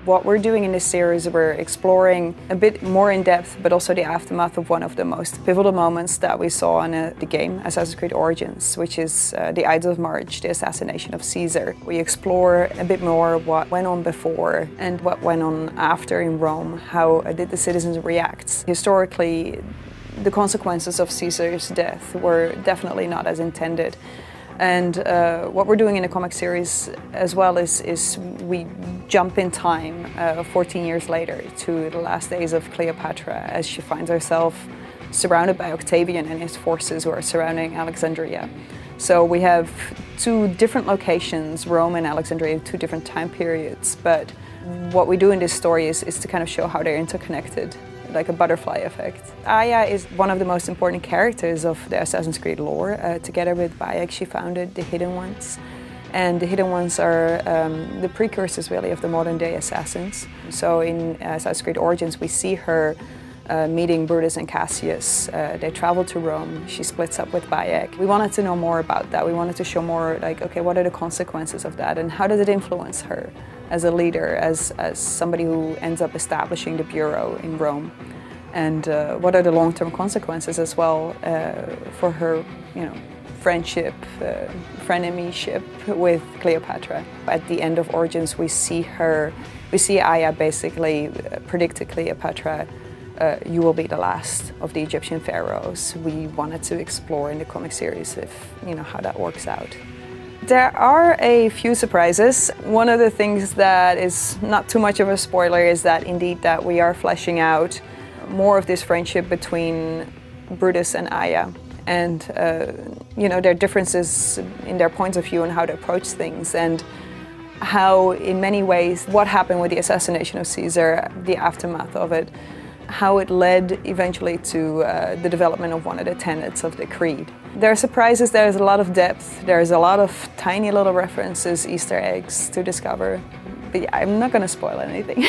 What we're doing in this series, we're exploring a bit more in depth, but also the aftermath of one of the most pivotal moments that we saw in the game, Assassin's Creed Origins, which is the Ides of March, the assassination of Caesar. We explore a bit more what went on before and what went on after in Rome. How did the citizens react? Historically, the consequences of Caesar's death were definitely not as intended. And what we're doing in the comic series as well is we jump in time 14 years later to the last days of Cleopatra as she finds herself surrounded by Octavian and his forces who are surrounding Alexandria. So we have two different locations, Rome and Alexandria, two different time periods, but what we do in this story is to kind of show how they're interconnected, like a butterfly effect. Aya is one of the most important characters of the Assassin's Creed lore. Together with Bayek, she founded the Hidden Ones. And the Hidden Ones are the precursors, really, of the modern-day assassins. So in Assassin's Creed Origins, we see her meeting Brutus and Cassius. They travel to Rome. She splits up with Bayek. We wanted to know more about that. We wanted to show more, like, okay, what are the consequences of that, and how does it influence her as a leader, as somebody who ends up establishing the bureau in Rome, and what are the long-term consequences as well for her, friendship, frenemyship with Cleopatra. At the end of Origins, we see Aya basically predict to Cleopatra, you will be the last of the Egyptian pharaohs. We wanted to explore in the comic series how that works out. There are a few surprises. One of the things that is not too much of a spoiler is that indeed that we are fleshing out more of this friendship between Brutus and Aya, and their differences in their points of view and how to approach things, and how in many ways what happened with the assassination of Caesar, the aftermath of it, how it led eventually to the development of one of the tenets of the creed. There are surprises, there's a lot of depth, there's a lot of tiny little references, Easter eggs to discover. But yeah, I'm not going to spoil anything.